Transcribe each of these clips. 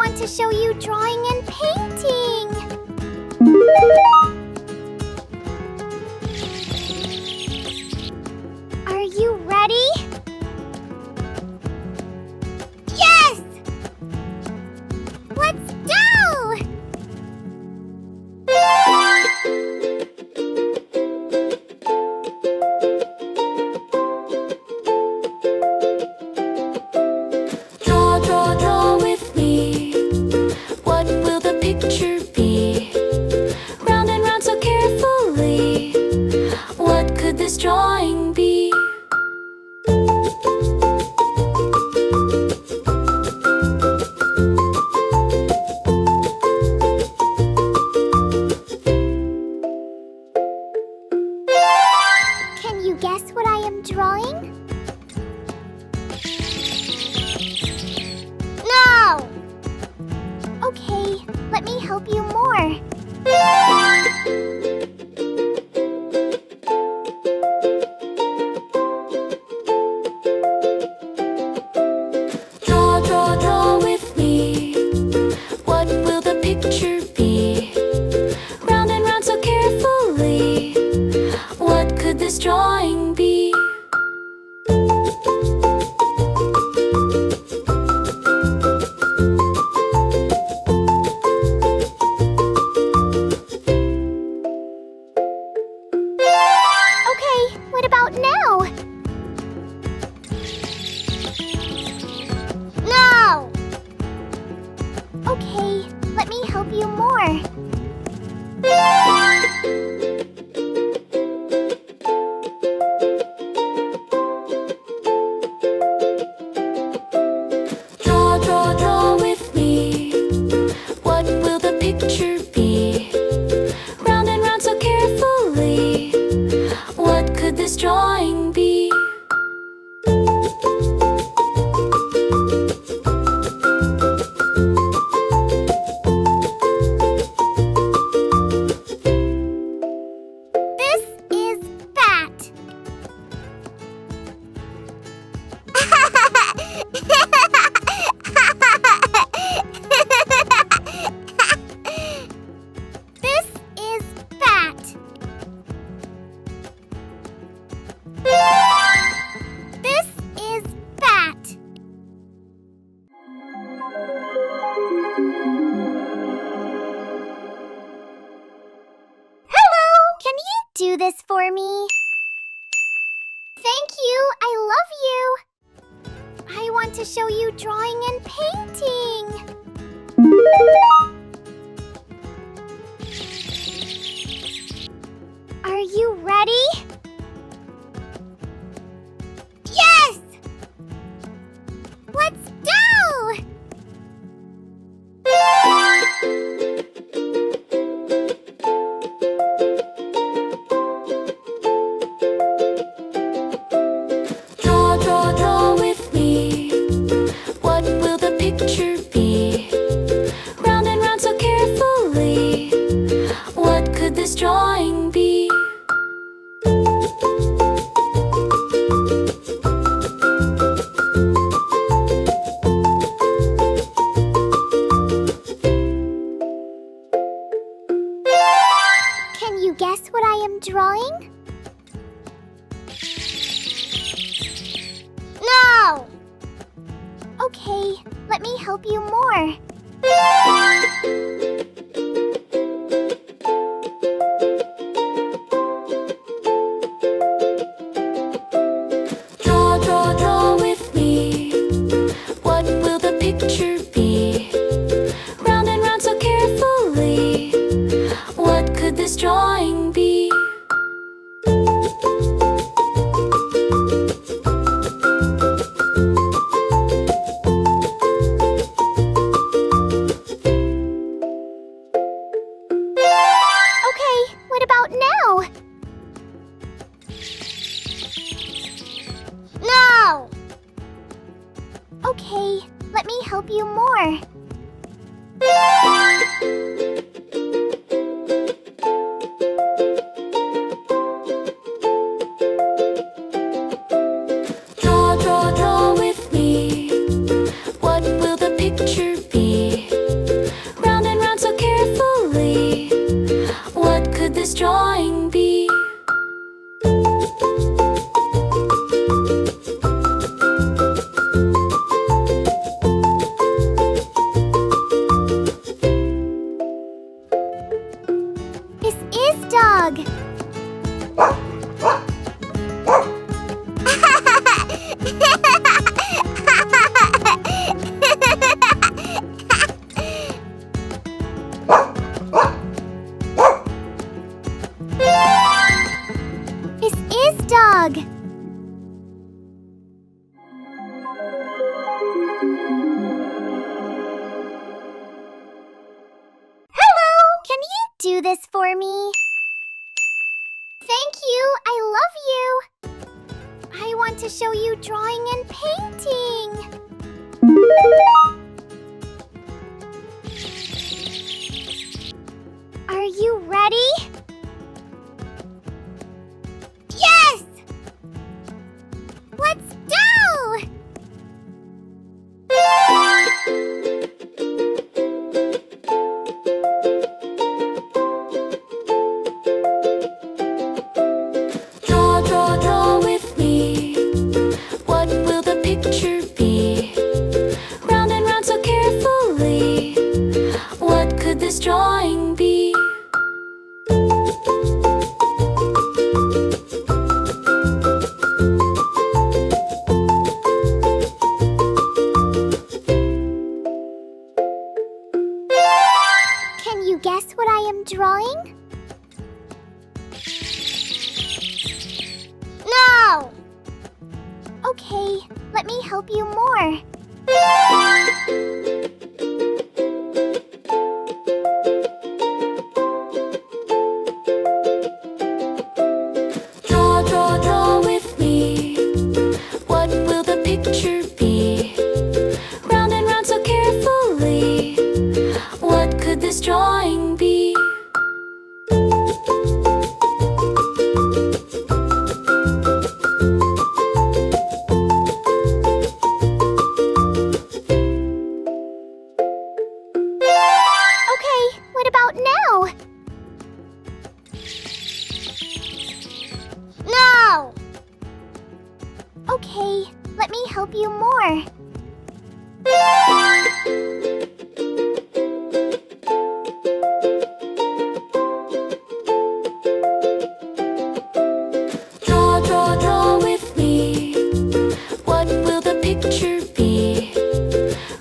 want to show you drawing and painting. Are you ready? Yes! Let's go! Draw with me. What will the picture be? Round and round so carefully. What could this drawing be? Can you guess what I am drawing? No! Okay, let me help you more. Draw with me. What will the picture be? Round and round so carefully. What could this drawing be? Okay, what about now? No! Okay, let me help you more. Draw with me. What will the picture be? Round and round so carefully. What could this drawing be? This is fat. This is fat. This is fat. Hello! Can you do this for me? Thank you. I love you. I want to show you drawing and painting. Are you ready? Yes! Let's go! Draw with me. What will the picture be? Round and round so carefully. What could this drawing be? Can you guess what I am drawing? No! Okay, let me help you more. Draw with me. What will the picture be? Round and round so carefully. What could this drawing be? Okay, what about now? No! Okay, let me help you more. Draw with me. What will the picture be? do this for me? Thank you! I love you! I want to show you drawing and painting! Are you ready? Yes! Let's go! Draw, draw, draw with me. What will the picture be? Round and round so carefully. What could this drawing be? Can you guess what I am drawing? No! Okay, let me help you more. Draw, draw, draw with me. What will the picture be? Round and round so carefully. What could this drawing be? Okay, what about now? No! Okay, let me help you more. Draw, draw, draw with me. What will the picture be?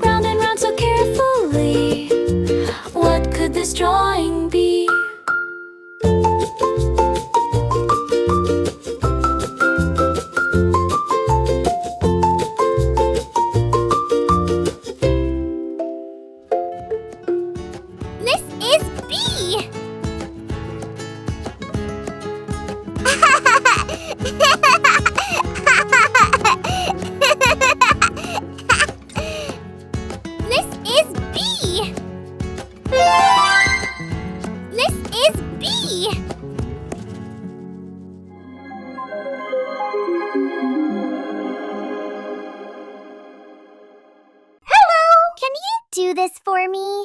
Round and round so carefully. What could this drawing be? This is B! This is B! This is B! Hello! Can you do this for me?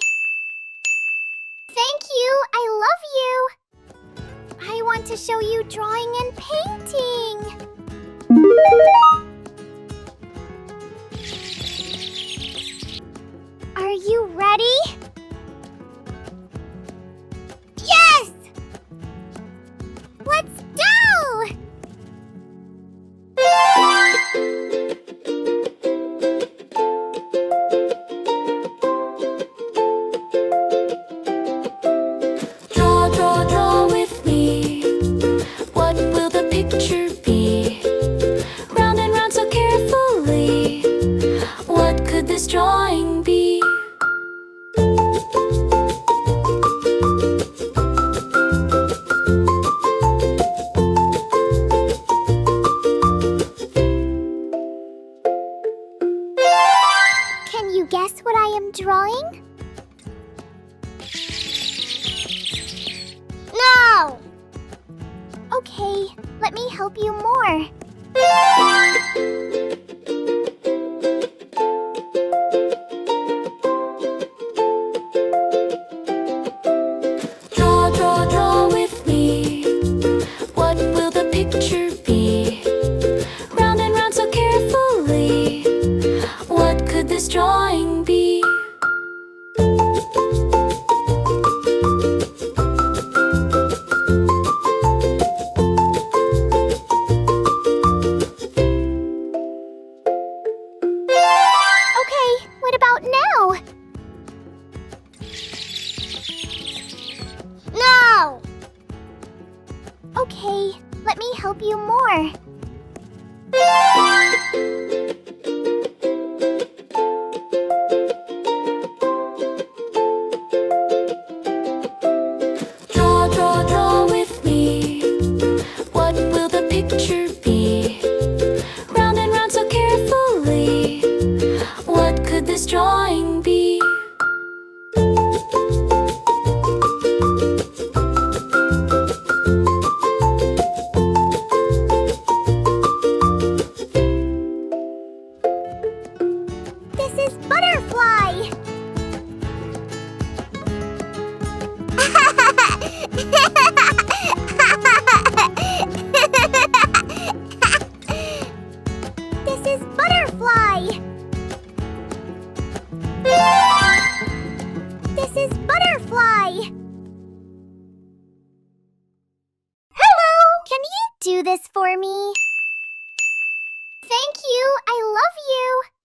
Thank you! I love you! I want to show you drawing and painting! Are you ready? Yes! Let's go! Draw, draw, draw with me. What will the picture be? Round and round so carefully. What could this drawing be? Can you guess what I am drawing? No! Okay, let me help you more. Draw, draw, draw with me. What will the picture be? Round and round so carefully. What could this drawing be? Okay, what about now? No! Okay, let me help you more. is butterfly. Hello! Can you do this for me? Thank you. I love you.